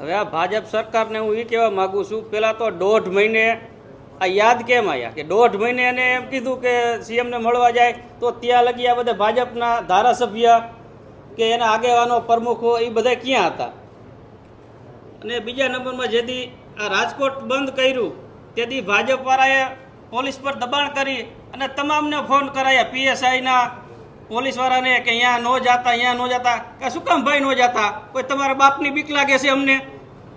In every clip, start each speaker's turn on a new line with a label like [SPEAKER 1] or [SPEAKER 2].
[SPEAKER 1] હવે આ ભાજપ સરકારને હું એ કહેવા માગું છું, પહેલાં તો 1.5 મહિને આ યાદ કેમ આવ્યા કે 1.5 મહિને એને એમ કીધું કે સીએમને મળવા જાય, તો ત્યાં લગી આ બધા ભાજપના ધારાસભ્ય કે એના આગેવાનો પ્રમુખો એ બધા ક્યાં હતા? અને બીજા નંબરમાં જેથી આ રાજકોટ બંધ કર્યું તેથી ભાજપવાળાએ પોલીસ પર દબાણ કરી અને તમામને ફોન કરાયા, પીએસઆઈના પોલીસવાળાને, કે અહીંયા ન જતા, અહીંયા ન જતા. કે શું કામ ભાઈ ન જતા? કોઈ તમારા બાપની બીક લાગે છે અમને?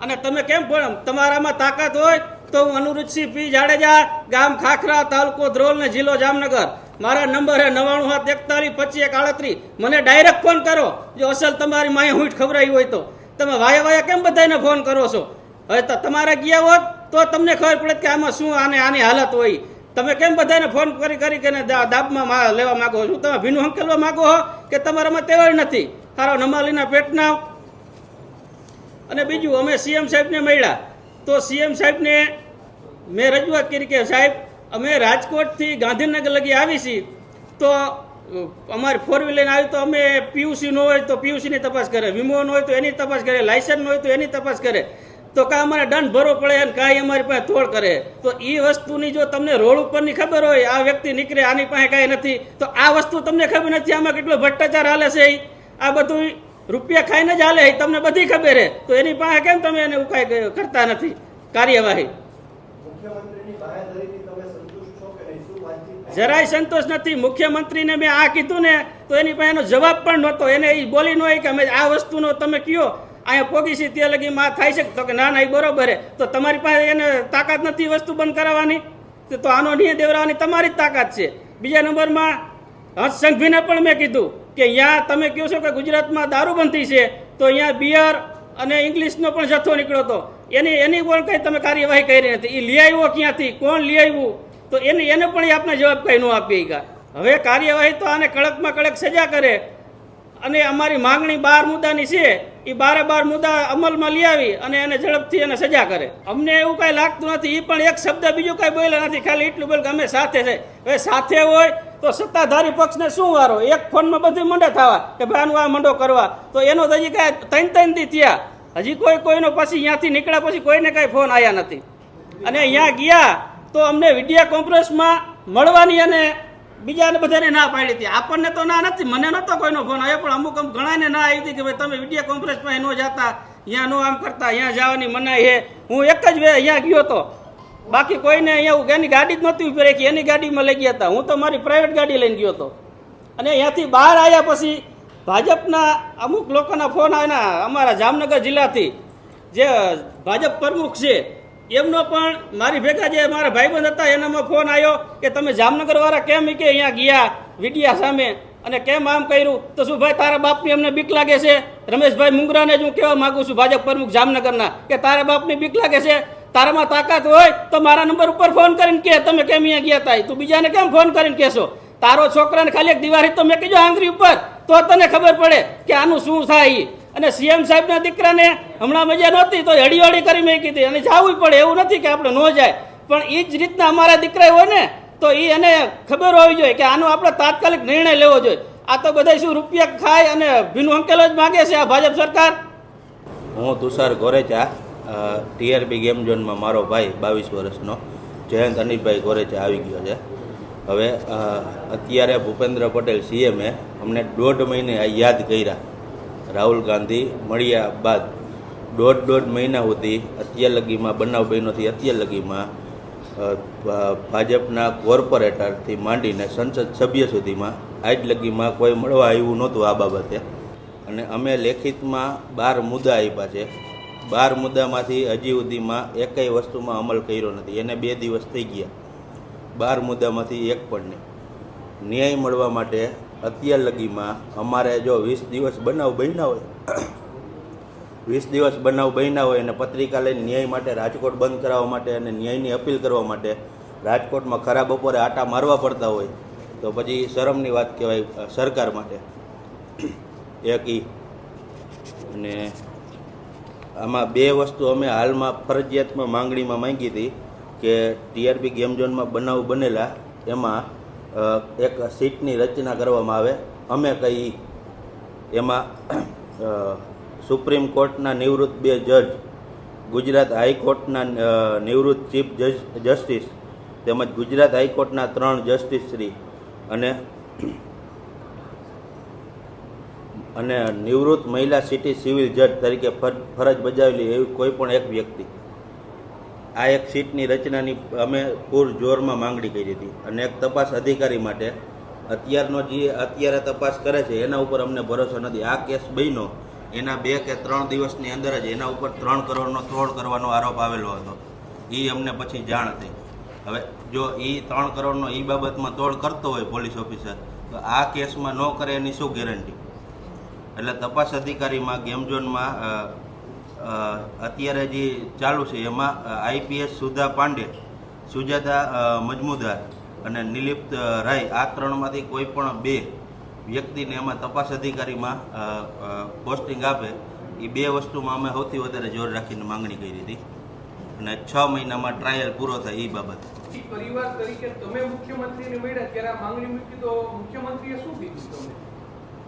[SPEAKER 1] અને તમે કેમ ફોન? તમારામાં તાકાત હોય તો હું અનુરુચિ પી જાડેજા, ગામ ખાખરા, તાલુકો ધ્રોલ ને જિલ્લો જામનગર, મારા નંબર હે 9971253138. મને ડાયરેક્ટ ફોન કરો જો અસલ તમારી માએ હુંઠ ખવડાવી હોય તો. તમે વાયા વાયા કેમ બધાને ફોન કરો છો? હવે તો તમારે ગયા હોત તો તમને ખબર પડે કે આમાં શું આની હાલત હોય. તમે કેમ બધાને ફોન કરી કરીને દાબમાં લેવા માગો છો? તમે ભીનું હંકેલવા માગો છો કે તમારામાં તેવડ નથી? સારો નમાલીના પેટના. અને બીજું, અમે સીએમ સાહેબને મળ્યા તો સીએમ સાહેબને મેં રજૂઆત કરી કે સાહેબ અમે રાજકોટથી ગાંધીનગર લગી આવી છીએ, તો અમારી 4 વ્હીલર આવી તો અમે પીયુસી ન હોય તો પીયુસીની તપાસ કરે, વીમો ન હોય તો એની તપાસ કરે, લાયસન્સ ન હોય તો એની તપાસ કરે, તો કાં અમારે દંડ ભરવો પડે અને કાંઈ અમારી પાસે તોડ કરે. તો એ વસ્તુની જો તમને રોડ ઉપરની ખબર હોય, આ વ્યક્તિ નીકળે આની પાસે કાંઈ નથી, તો આ વસ્તુ તમને ખબર નથી આમાં કેટલો ભ્રષ્ટાચાર હાલે છે. આ બધું રૂપિયા ખાઈને જ હાલે, તમને બધી ખબર છે, તો એની પાસે કેમ તમે એને કાંઈ કરતા નથી કાર્યવાહી? જરાય સંતોષ નથી. મુખ્યમંત્રીને મેં આ કીધું ને તો એની પાસે એનો જવાબ પણ નહોતો. એને એ બોલી ન હોય કે અમે આ વસ્તુનો તમે કયો અહીંયા પોગી છે ત્યાં લગી માં થાય છે, તો કે ના ના એ બરોબર છે. તો તમારી પાસે એને તાકાત નથી વસ્તુ બંધ કરાવવાની, તો આનો નિર્ણય દેવડાવવાની તમારી જ તાકાત છે. બીજા નંબરમાં હર્ષ સંઘવીને પણ મેં કીધું કે અહીંયા તમે કહો છો કે ગુજરાતમાં દારૂબંધી છે, તો અહીંયા બિયર અને ઇંગ્લિશનો પણ જથ્થો નીકળ્યો હતો, એની પણ કંઈ તમે કાર્યવાહી કરી નથી. એ લઈ આવ્યો ક્યાંથી, કોણ લઈ આવ્યું, તો એને પણ આપણે જવાબ કંઈ ન આપીએ. હવે કાર્યવાહી તો આને કડકમાં કડક સજા કરે. અને અમારી માંગણી 12 મુદ્દાની છે, એ 12 મુદ્દા અમલમાં લઈ આવી અને એને ઝડપથી એને સજા કરે. અમને એવું કાંઈ લાગતું નથી. એ પણ એક શબ્દ બીજું કાંઈ બોલ્યા નથી, ખાલી એટલું બોલ કે અમે સાથે છે. હવે સાથે હોય તો સત્તાધારી પક્ષને શું વારો? એક ફોનમાં બધું મંડે થવા કે ભાઈ આનું આ મંડો કરવા, તો એનો તો હજી કાંઈ 3 દી થયા, હજી કોઈનો પછી અહીંયાથી નીકળ્યા પછી કોઈને કાંઈ ફોન આવ્યા નથી. અને અહીંયા ગયા તો અમને વિડીયો કોન્ફરન્સમાં મળવાની અને બીજાને બધાને ના પાડી હતી. આપણને તો ના નથી, મને નહોતો કોઈનો ફોન આવ્યો, પણ અમુક ઘણાને ના આવી હતી કે ભાઈ તમે વિડીયો કોન્ફરન્સમાં ન જતા, અહીંયા નો આમ કરતા, અહીંયા જવાની મનાઈ છે. હું એક જ વે અહીંયા ગયો હતો, બાકી કોઈને અહીંયા એની ગાડી જ નહોતી ઉભી રાખી, એની ગાડીમાં લઈ ગયા હતા. હું તો મારી પ્રાઇવેટ ગાડી લઈને ગયો હતો. અને અહીંયાથી બહાર આવ્યા પછી ભાજપના અમુક લોકોના ફોન આવ્યા, અમારા જામનગર જિલ્લાથી જે ભાજપ પ્રમુખ છે એમનો પણ મારી ભેગા જે મારા ભાઈબંધ હતા એનામાં ફોન આવ્યો કે તમે જામનગરવાળા કેમ કે અહીંયા ગયા વિડિયા સામે અને કેમ આમ કર્યું? તો શું ભાઈ તારા બાપની અમને બીક લાગે છે? રમેશભાઈ મુંગરાને જ હું કહેવા માગું છું, ભાજપ પ્રમુખ જામનગરના, કે તારા બાપની બીક લાગે છે? તારામાં તાકાત હોય તો મારા નંબર ઉપર ફોન કરીને કે તમે કેમ અહીંયા ગયા હતા. તું બીજાને કેમ ફોન કરીને કહેશો? તારો છોકરાને ખાલી એક દિવાળી તો મેં કીધું આંગળી ઉપર, તો તને ખબર પડે કે આનું શું થાય. અને સીએમ સાહેબના દીકરાને હમણાં મજા નહોતી તો હડીવાડી કરી મેં કીધી, અને જવું પડે એવું નથી કે આપણે ન જાય, પણ એ જ રીતના અમારા દીકરા હોય ને તો એ એને ખબર હોવી જોઈએ કે આનો આપણે તાત્કાલિક નિર્ણય લેવો જોઈએ. આ તો બધા શું રૂપિયા ખાય અને ભીનું અંકેલો જ માગે છે આ ભાજપ સરકાર.
[SPEAKER 2] હું તુષાર ગોરેચા, ટીઆરપી ગેમ ઝોનમાં મારો ભાઈ 22 વર્ષનો જયંત અનિલભાઈ ગોરેચા આવી ગયો છે. હવે અત્યારે ભૂપેન્દ્ર પટેલ સીએમએ અમને 1.5 મહિને યાદ કર્યા. રાહુલ ગાંધી મળ્યા બાદ 1.5 મહિના સુધી અત્યાર લગીમાં બનાવ બન્યો નથી. અત્યાર લગીમાં ભાજપના કોર્પોરેટરથી માંડીને સંસદ સભ્ય સુધીમાં આજ લગીમાં કોઈ મળવા આવ્યું નહોતું આ બાબતે. અને અમે લેખિતમાં 12 મુદ્દા આપ્યા છે. 12 મુદ્દામાંથી હજી સુધીમાં એકેય વસ્તુમાં અમલ કર્યો નથી. એને 2 દિવસ થઈ ગયા. 12 મુદ્દામાંથી એક પણ નહીં. ન્યાય મળવા માટે અત્યાર લગીમાં અમારે જો 20 દિવસ બનાવ બન્યા હોય 20 દિવસ બનાવ બન્યા હોય અને પત્રિકા લઈને ન્યાય માટે રાજકોટ બંધ કરાવવા માટે અને ન્યાયની અપીલ કરવા માટે રાજકોટમાં ખરા બપોરે આટા મારવા પડતા હોય તો પછી શરમની વાત કહેવાય સરકાર માટે. એક અને આમાં 2 વસ્તુ અમે હાલમાં ફરજિયાતમાં માંગણીમાં માંગી હતી કે ટીઆરપી ગેમ ઝોનમાં બનાવ બનેલા એમાં એક સીટની રચના કરવામાં આવે. અમે કહી એમાં સુપ્રીમ કોર્ટના નિવૃત્ત 2 જજ ગુજરાત હાઈકોર્ટના નિવૃત્ત ચીફ જસ્ટિસ તેમજ ગુજરાત હાઈકોર્ટના 3 જસ્ટિસ શ્રી અને નિવૃત્ત મહિલા સિટી સિવિલ જજ તરીકે ફરજ બજાવેલી એવી કોઈ પણ એક વ્યક્તિ આ એક સીટની રચનાની અમે પૂરજોરમાં માંગણી કરી હતી અને એક તપાસ અધિકારી માટે અત્યારે તપાસ કરે છે એના ઉપર અમને ભરોસો નથી. આ કેસ બન્યો એના 2 કે 3 દિવસની અંદર જ એના ઉપર 3 કરોડનો તોડ કરવાનો આરોપ આવેલો હતો. એ અમને પછી જાણ થઈ. હવે જો એ 3 કરોડનો એ બાબતમાં તોડ કરતો હોય પોલીસ ઓફિસર, તો આ કેસમાં ન કરે એની શું ગેરંટી? એટલે તપાસ અધિકારીમાં ગેમ ઝોનમાં અત્યારે જે ચાલુ છે એમાં આઈપીએસ સુધા પાંડે, સુજાતા મજમુદાર અને નિલિપ્ત રાય, આ 3માંથી કોઈ પણ 2 વ્યક્તિને એમાં તપાસ અધિકારીમાં પોસ્ટિંગ આપે. એ 2 વસ્તુમાં અમે સૌથી વધારે જોર રાખીને માંગણી કરી હતી અને 6 મહિનામાં ટ્રાયલ પૂરો થાય એ બાબત.
[SPEAKER 3] પરિવાર તરીકે તમે મુખ્યમંત્રીને મળ્યા ત્યારે આ માંગણી મૂકી તો મુખ્યમંત્રીએ શું કીધું તમને?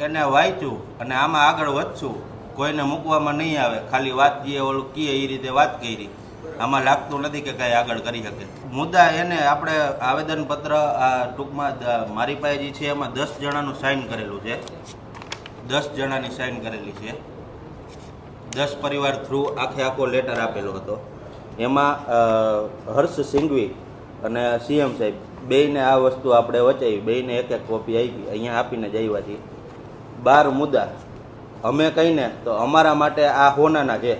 [SPEAKER 2] એને વાંચ્યું અને આમાં આગળ વધશું, કોઈને મૂકવામાં નહીં આવે, ખાલી વાત જે ઓલું કહે એ રીતે વાત કરી. આમાં લાગતું નથી કે કાંઈ આગળ કરી શકે. મુદ્દા એને આપણે આવેદનપત્ર ટૂંકમાં મારી પાસે જે છે એમાં 10 જણાનું સાઇન કરેલું છે. 10 જણાની સાઇન કરેલી છે. 10 પરિવાર થ્રુ આખો લેટર આપેલો હતો. એમાં હર્ષ સિંઘવી અને સીએમ સાહેબ બેયને આ વસ્તુ આપણે વચાવી, બેયને એક કોપી આપી, અહીંયા આપીને જ આવ્યા છીએ. 12 મુદ્દા અમે કહીને તો અમારા માટે આ હોનાના છે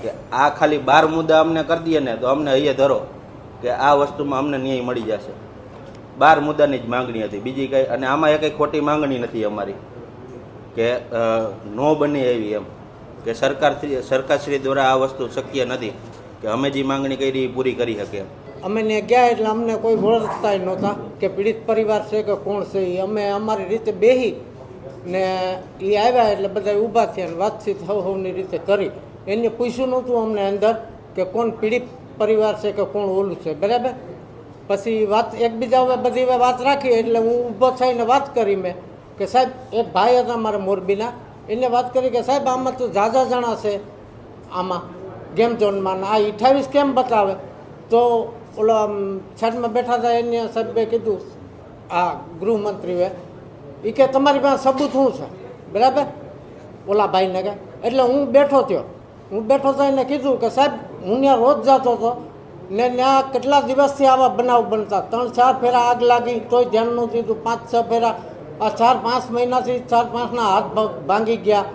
[SPEAKER 2] કે આ ખાલી 12 મુદ્દા અમને કરી દઈએ ને તો અમને અહીંયા ધરો કે આ વસ્તુમાં અમને ન્યાય મળી જશે. 12 મુદ્દાની જ માંગણી હતી, બીજી કંઈ. અને આમાં કંઈ ખોટી માંગણી નથી અમારી કે નો બને એવી, એમ કે સરકારશ્રી દ્વારા આ વસ્તુ શક્ય નથી કે અમે જે માંગણી કરી એ પૂરી કરી શકીએ.
[SPEAKER 4] અમે ને ગયા એટલે અમને કોઈ ઓળખતા નહોતા કે પીડિત પરિવાર છે કે કોણ છે. એ અમે અમારી રીતે બેહી ને એ આવ્યા એટલે બધા ઊભા થયા અને વાતચીત સૌની રીતે કરી. એને પૂછ્યું નહોતું અમને અંદર કે કોણ પીડિત પરિવાર છે કે કોણ ઓલું છે, બરાબર. પછી વાત એકબીજા હવે બધી વાત રાખી એટલે હું ઊભો થઈને વાત કરી મેં કે સાહેબ, એક ભાઈ હતા મારા મોરબીના, એને વાત કરી કે સાહેબ આમાં તો ઝાઝા જણા છે આમાં ગેમ ઝોનમાં, આ 28 કેમ બતાવે? તો ઓલા સાઈડમાં બેઠા હતા એને સાહેબે કીધું, આ ગૃહમંત્રીએ, એ કે તમારી પાસે સબૂત શું છે, બરાબર, ઓલા ભાઈને કે. એટલે હું બેઠો થયો એને કીધું કે સાહેબ હું ત્યાં રોજ જતો હતો ને ત્યાં કેટલા દિવસથી આવા બનાવ બનતા, 3-4 ફેરા આગ લાગી તોય ધ્યાન નહોતું દીધું, 5-6 ફેરા, આ 4-5 મહિનાથી 4-5ના હાથ ભાંગી ગયા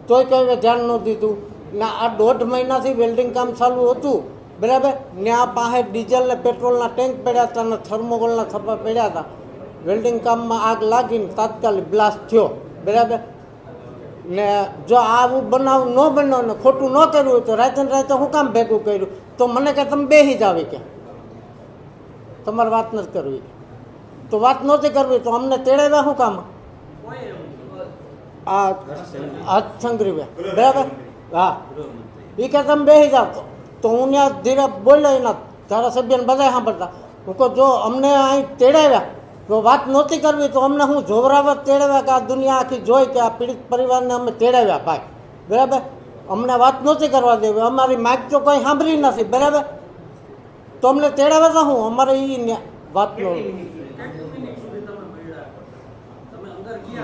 [SPEAKER 4] તોય કોઈ ધ્યાન નહોતું દીધું ને આ 1.5 મહિનાથી વેલ્ડિંગ કામ ચાલુ હતું, બરાબર. ને આ પાસે ડીઝલ ને પેટ્રોલના ટેન્ક પડ્યા હતા અને થર્મોકોલના થપ્પા પડ્યા હતા. વેલ્ડિંગ કામમાં આગ લાગીને તાત્કાલિક બ્લાસ્ટ થયો, બરાબર. ને જો આવું બનાવ ન બન્યો ને ખોટું ન કર્યું હોય તો રાતે હું કામ ભેગું કર્યું? તો મને કે તમે બેસી જ આવી કે તમારે વાત નથી કરવી, તો વાત નહોતી કરવી તો અમને તેડાવ્યા શું કામ? આ હાથ સંગ્રીવ્યા, બરાબર. હા, એ કે તમે બેસી જાવ. તો હું ત્યાં ધીરે બોલ્યો, એના ધારાસભ્યને બધા સાંભળતા. હું કહું જો અમને અહીં તેડાવ્યા તો વાત નહોતી કરવી તો અમને હું જોવરાવત તેડાવ્યા કે આ દુનિયા આખી જોઈ કે આ પીડિત પરિવારને અમે તેડાવ્યા ભાઈ, બરાબર. અમને વાત નહોતી કરવા દેવી, અમારી માગ તો કોઈ સાંભળી નથી, બરાબર. તો અમને તેડાવ્યા તો હું અમારે એ વાતનો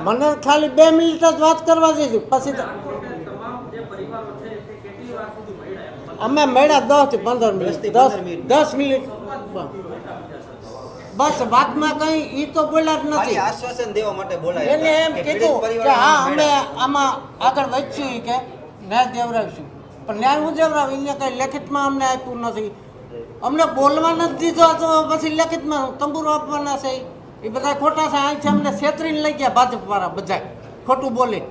[SPEAKER 4] મને ખાલી 2 મિનિટ જ વાત કરવા દીધી. પછી તો અમે મળ્યા 10 થી 15 મિનિટ, 10 મિનિટ બસ. વાતમાં કઈ ઈ તો બોલ્યા જ નથી,
[SPEAKER 5] આશ્વાસન દેવા માટે બોલાય.
[SPEAKER 4] એને એમ કીધું કે હા અમે આમાં આગળ વધશું કે ન્યાય દેવરાવશું, પણ ન્યાય હું દેવરાવ એને કઈ લેખિતમાં અમને આપ્યું નથી. અમને બોલવા નથી દીધો તો પછી લેખિતમાં તંબુરો આપવાના છે એ બધા ખોટા છે. અહીંથી અમને છેતરીને લઈ ગયા ભાજપ વાળા બધા ખોટું બોલી.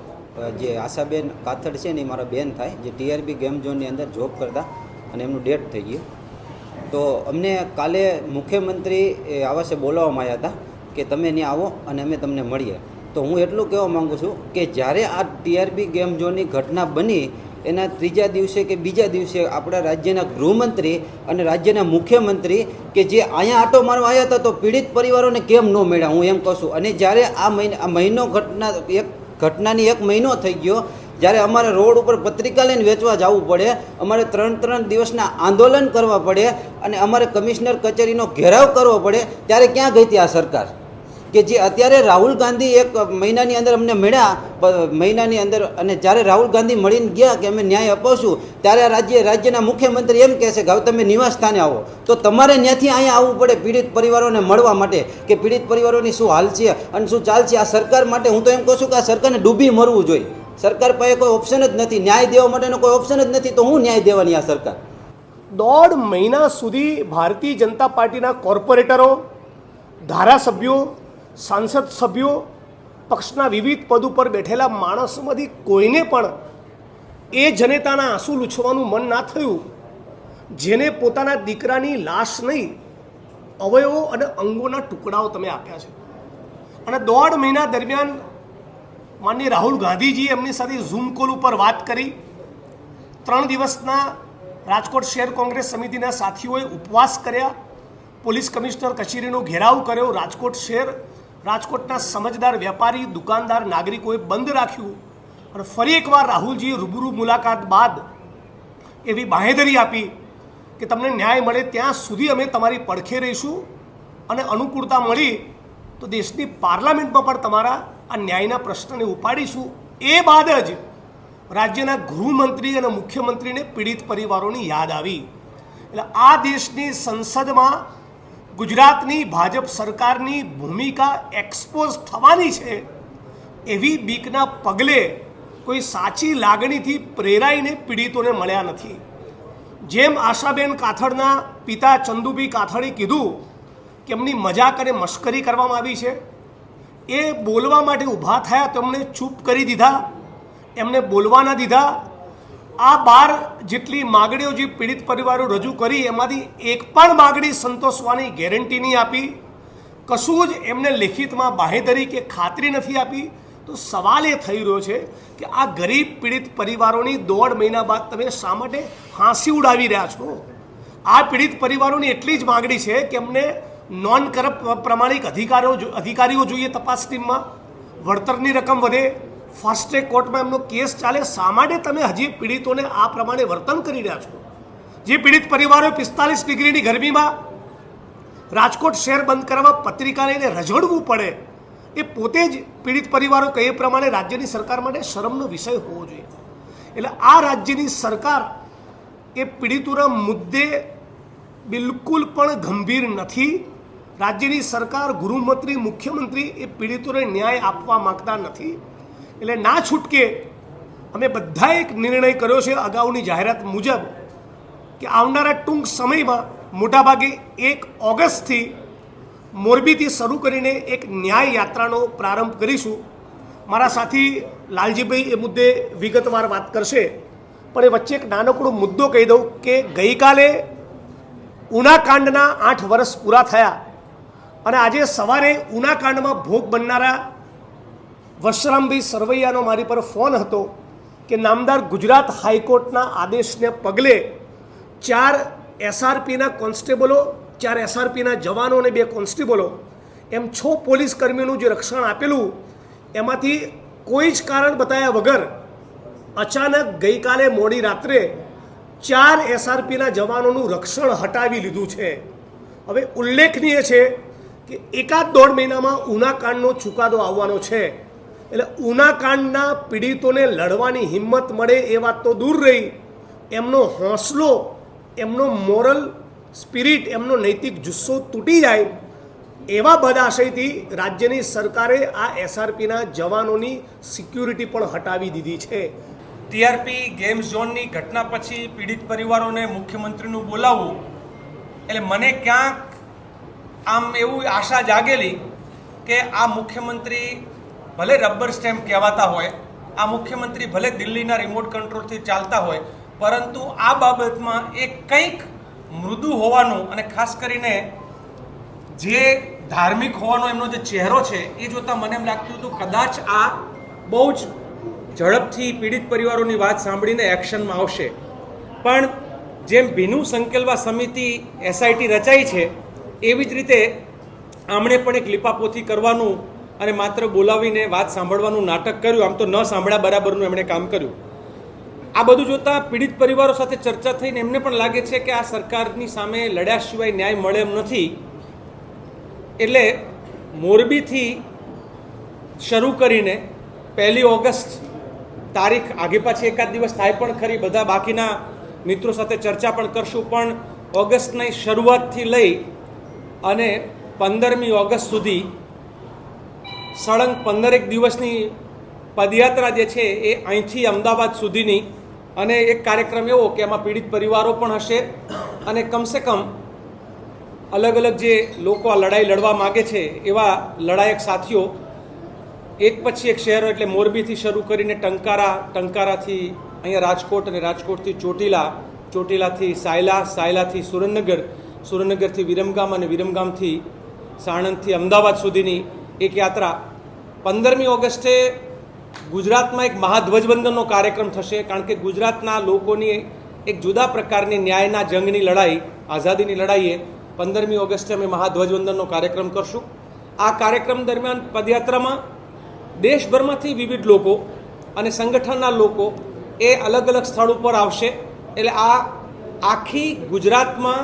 [SPEAKER 5] જે આશાબેન કાથડ છે ને એ મારા બેન થાય, જે ટીઆરબી ગેમ ઝોનની અંદર જોબ કરતા અને એમનું ડેથ થઈ ગયું. તો અમને કાલે મુખ્યમંત્રી આવાસે બોલાવવામાં આવ્યા હતા કે તમે ત્યાં આવો અને અમે તમને મળીએ. તો હું એટલું કહેવા માગું છું કે જ્યારે આ ટીઆરબી ગેમ ઝોનની ઘટના બની એના 3જા દિવસે કે બીજા દિવસે આપણા રાજ્યના ગૃહમંત્રી અને રાજ્યના મુખ્યમંત્રી કે જે અહીંયા આટો મારવા આવ્યા હતા તો પીડિત પરિવારોને કેમ ન મળ્યા, હું એમ કહું છું. અને જ્યારે આ મહિનો ઘટનાની 1 મહિનો થઈ ગયો, જ્યારે અમારે રોડ ઉપર પત્રિકા લઈને વેચવા જવું પડે, અમારે 3 દિવસના આંદોલન કરવા પડે અને અમારે કમિશનર કચેરીનો ઘેરાવ કરવો પડે, ત્યારે ક્યાં ગઈ હતી આ સરકાર? કે જે અત્યારે રાહુલ ગાંધી 1 મહિનાની અંદર અમને મળ્યા મહિનાની અંદર, અને જ્યારે રાહુલ ગાંધી મળીને ગયા કે અમે ન્યાય અપાવશું, ત્યારે રાજ્યના મુખ્યમંત્રી એમ કહે છે કે હવે તમે નિવાસ સ્થાને આવો. તો તમારે ત્યાંથી અહીંયા આવવું પડે પીડિત પરિવારોને મળવા માટે કે પીડિત પરિવારોની શું હાલ છે અને શું ચાલ છે. આ સરકાર માટે હું તો એમ કહું છું કે આ સરકારને ડૂબી મરવું જોઈએ. સરકાર પાસે કોઈ ઓપ્શન જ નથી, ન્યાય દેવા માટેનો કોઈ ઓપ્શન જ નથી, તો હું ન્યાય દેવાની આ સરકાર?
[SPEAKER 6] 1.5 મહિના સુધી ભારતીય જનતા પાર્ટીના કોર્પોરેટરો, ધારાસભ્યો, સાંસદ સભ્યો, પક્ષના વિવિધ પદ ઉપર બેઠેલા માણસોમાંથી કોઈને પણ એ જનેતાના આંસુ લૂછવાનું મન ના થયું જેને પોતાના દીકરાની લાશ નહીં, અવયવો અને અંગોના ટુકડાઓ તમે આપ્યા છે. અને 1.5 મહિના દરમિયાન માનનીય રાહુલ ગાંધીજી એમની સાથે ઝૂમ કોલ ઉપર વાત કરી. 3 દિવસના રાજકોટ શહેર કોંગ્રેસ સમિતિના સાથીઓએ ઉપવાસ કર્યા, પોલીસ કમિશનર કચેરીનો ઘેરાવ કર્યો, રાજકોટ શહેર, રાજકોટના સમજદાર વેપારી, દુકાનદાર, નાગરિકોએ બંધ રાખ્યું. અને ફરી એકવાર રાહુલજીએ રૂબરૂ મુલાકાત બાદ એવી બાંહેધરી આપી કે તમને ન્યાય મળે ત્યાં સુધી અમે તમારી પડખે રહીશું અને અનુકૂળતા મળી તો દેશની પાર્લામેન્ટમાં પણ તમારા આ ન્યાયના પ્રશ્નને ઉપાડીશું. એ બાદ જ રાજ્યના ગૃહમંત્રી અને મુખ્યમંત્રીને પીડિત પરિવારોની યાદ આવી. એટલે આ દેશની સંસદમાં ગુજરાતની ભાજપ સરકારની ભૂમિકા એક્સપોઝ થવાની છે એવી બીકના પગલે કોઈ સાચી લાગણીથી પ્રેરાઈને પીડિતોને મળ્યા નથી. જેમ આશાબેન કાથડના પિતા ચંદુભાઈ કાથડે કીધું કે એમની મજાક અને મશ્કરી કરવામાં આવી છે, એ બોલવા માટે ઊભા થયા તો એમને ચૂપ કરી દીધા, એમને બોલવા ન દીધા. આ 12 જેટલી માગણીઓ જે પીડિત પરિવારો રજૂ કરી એમાંથી એક પણ માગણી સંતોષવાની ગેરંટી નહીં આપી, કશું જ એમને લેખિતમાં બાંહેધરી કે ખાતરી નથી આપી. તો સવાલ એ થઈ રહ્યો છે કે આ ગરીબ પીડિત પરિવારોની 1.5 મહિના બાદ તમે શા માટે હાંસી ઉડાવી રહ્યા છો? આ પીડિત પરિવારોની એટલી જ માગણી છે કે એમને નોન કરપ્ટ પ્રમાણિક અધિકારીઓ જોઈએ તપાસ ટીમમાં, વળતરની રકમ વધે, ફાસ્ટ ટ્રેક કોર્ટમાં એમનો કેસ ચાલે. શા માટે તમે હજી પીડિતોને આ પ્રમાણે વર્તન કરી રહ્યા છો? જે પીડિત પરિવારો 45 ડિગ્રીની ગરમીમાં રાજકોટ શહેર બંધ કરવા પત્રિકા લઈને રઝળવું પડે, એ પોતે જ પીડિત પરિવારો કહે એ પ્રમાણે રાજ્યની સરકાર માટે શરમનો વિષય હોવો જોઈએ. એટલે આ રાજ્યની સરકાર એ પીડિતોના મુદ્દે બિલકુલ પણ ગંભીર નથી. રાજ્યની સરકાર, ગૃહમંત્રી, મુખ્યમંત્રી એ પીડિતોને ન્યાય આપવા માગતા નથી. એટલે ના છૂટકે અમે બધા એક નિર્ણય કર્યો છે અગાઉની જાહેરાત મુજબ કે આવનારા ટૂંક સમયમાં મોટાભાગે 1 ઓગસ્ટથી મોરબીથી શરૂ કરીને એક ન્યાય યાત્રાનો પ્રારંભ કરીશું. મારા સાથી લાલજીભાઈ એ મુદ્દે વિગતવાર વાત કરશે, પણ એ વચ્ચે એક નાનકડો મુદ્દો કહી દઉં કે ગઈકાલે ઉનાકાંડના 8 વર્ષ પૂરા થયા અને આજે સવારે ઉનાકાંડમાં ભોગ બનનારા વશરામભાઈ સરવૈયાનો મારી પર ફોન હતો કે નામદાર ગુજરાત હાઈકોર્ટના આદેશને પગલે 4 એસઆરપીના કોન્સ્ટેબલો, 4 એસઆરપીના જવાનો અને 2 કોન્સ્ટેબલો એમ 6 પોલીસ કર્મીઓનું જે રક્ષણ આપેલું એમાંથી કોઈ જ કારણ બતાવ્યા વગર અચાનક ગઈકાલે મોડી રાત્રે 4 એસઆરપીના જવાનોનું રક્ષણ હટાવી લીધું છે. હવે ઉલ્લેખનીય છે કે 1.5 મહિનામાં ઉનાકાંડનો ચુકાદો આવવાનો છે. એટલે ઉનાકાંડના પીડિતોને લડવાની હિંમત મળે એ વાત તો દૂર રહી, એમનો હોંસલો, એમનો મોરલ સ્પિરિટ, એમનો નૈતિક જુસ્સો તૂટી જાય એવા બદાશયથી રાજ્યની સરકારે આ એસઆરપીના જવાનોની સિક્યુરિટી પણ હટાવી દીધી છે.
[SPEAKER 7] ટીઆરપી ગેમ ઝોનની ઘટના પછી પીડિત પરિવારોને મુખ્યમંત્રીનું બોલાવવું એટલે મને ક્યાંક આમ એવું આશા જાગેલી કે આ મુખ્યમંત્રી ભલે રબર સ્ટેમ્પ કહેવાતા હોય, આ મુખ્યમંત્રી ભલે દિલ્હીના રિમોટ કંટ્રોલથી ચાલતા હોય, પરંતુ આ બાબતમાં એ કંઈક મૃદુ હોવાનું અને ખાસ કરીને જે ધાર્મિક હોવાનો એમનો જે ચહેરો છે એ જોતાં મને એમ લાગતું હતું કદાચ આ બહુ જ ઝડપથી પીડિત પરિવારોની વાત સાંભળીને એક્શનમાં આવશે. પણ જેમ ભીનું સંકેલવા સમિતિ એસઆઈટી રચાઈ છે એવી જ રીતે આમણે પણ એક લીપાપોથી કરવાનું અને માત્ર બોલાવીને વાત સાંભળવાનું નાટક કર્યું. આમ તો ન સાંભળ્યા બરાબરનું એમણે કામ કર્યું. આ બધું જોતાં પીડિત પરિવારો સાથે ચર્ચા થઈને એમને પણ લાગે છે કે આ સરકારની સામે લડ્યા સિવાય ન્યાય મળે એમ નથી. એટલે મોરબીથી શરૂ કરીને 1 ઓગસ્ટ તારીખ આગે પાછી એકાદ દિવસ થાય પણ ખરી, બધા બાકીના મિત્રો સાથે ચર્ચા પણ કરશું, પણ ઓગસ્ટની શરૂઆતથી લઈ અને 15મી ઓગસ્ટ સુધી સળંગ 15 દિવસની પદયાત્રા જે છે એ અહીંથી અમદાવાદ સુધીની, અને એક કાર્યક્રમ એવો કે એમાં પીડિત પરિવારો પણ હશે અને કમસે કમ અલગ અલગ જે લોકો આ લડાઈ લડવા માગે છે એવા લડાયક સાથીઓ એક પછી એક શહેરો એટલે મોરબીથી શરૂ કરીને ટંકારા, ટંકારાથી અહીંયા રાજકોટ અને રાજકોટથી ચોટીલા, ચોટીલાથી સાયલા, સાયલાથી સુરેન્દ્રનગર, સુરેન્દ્રનગરથી વિરમગામ અને વિરમગામથી સાણંદથી અમદાવાદ સુધીની એક યાત્રા 15મી ઓગસ્ટે ગુજરાતમાં એક મહાધ્વજવંદનનો કાર્યક્રમ થશે. કારણ કે ગુજરાતના લોકોની એક જુદા પ્રકારની ન્યાયના જંગની લડાઈ, આઝાદીની લડાઈએ 15મી ઓગસ્ટે અમે મહાધ્વજવંદનનો કાર્યક્રમ કરશું. આ કાર્યક્રમ દરમિયાન પદયાત્રામાં દેશભરમાંથી વિવિધ લોકો અને સંગઠનના લોકો એ અલગ અલગ સ્થળ ઉપર આવશે. એટલે આ આખી ગુજરાતમાં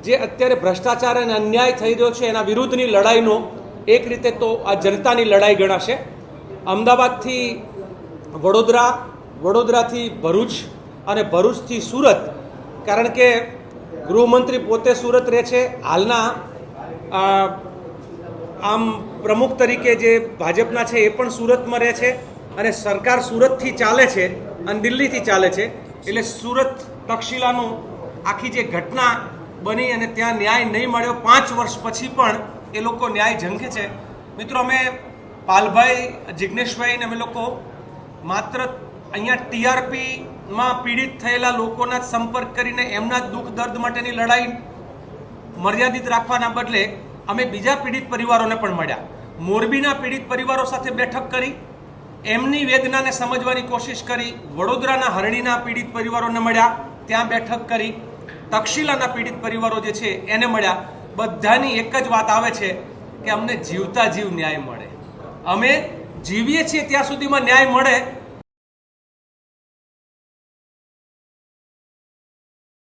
[SPEAKER 7] જે અત્યારે ભ્રષ્ટાચાર અને અન્યાય થઈ રહ્યો છે એના વિરુદ્ધની લડાઈનો એક રીતે તો આ જનતાની લડાઈ ગણાશે. અમદાવાદથી વડોદરા, વડોદરાથી ભરૂચ અને ભરૂચથી સુરત, કારણ કે ગૃહમંત્રી પોતે સુરત રહે છે. હાલના આમ પ્રમુખ તરીકે જે ભાજપના છે એ પણ સુરતમાં રહે છે અને સરકાર સુરતથી ચાલે છે અને દિલ્હીથી ચાલે છે. એટલે સુરત તક્ષશિલાનું આખી જે ઘટના બની અને ત્યાં ન્યાય નહીં મળ્યો, 5 વર્ષ પછી પણ એ લોકો ન્યાય ઝંખે છે. મિત્રો, અમે પાલભાઈ, જિજ્ઞેશભાઈ ને અમે લોકો માત્ર અહીંયા ટીઆરપીમાં પીડિત થયેલા લોકોના જ સંપર્ક કરીને એમના જ દુઃખ દર્દ માટેની લડાઈ મર્યાદિત રાખવાના બદલે અમે બીજા પીડિત પરિવારોને પણ મળ્યા. મોરબીના પીડિત પરિવારો સાથે બેઠક કરી, એમની વેદનાને સમજવાની કોશિશ કરી. વડોદરાના હરણીના પીડિત પરિવારોને મળ્યા, ત્યાં બેઠક કરી. તક્ષશિલાના પીડિત પરિવારો જે છે એને મળ્યા. બધાની એક જ વાત આવે છે કે અમને જીવતા જીવ ન્યાય મળે. અમે જીવીએ છીએ ત્યાં સુધીમાં ન્યાય મળે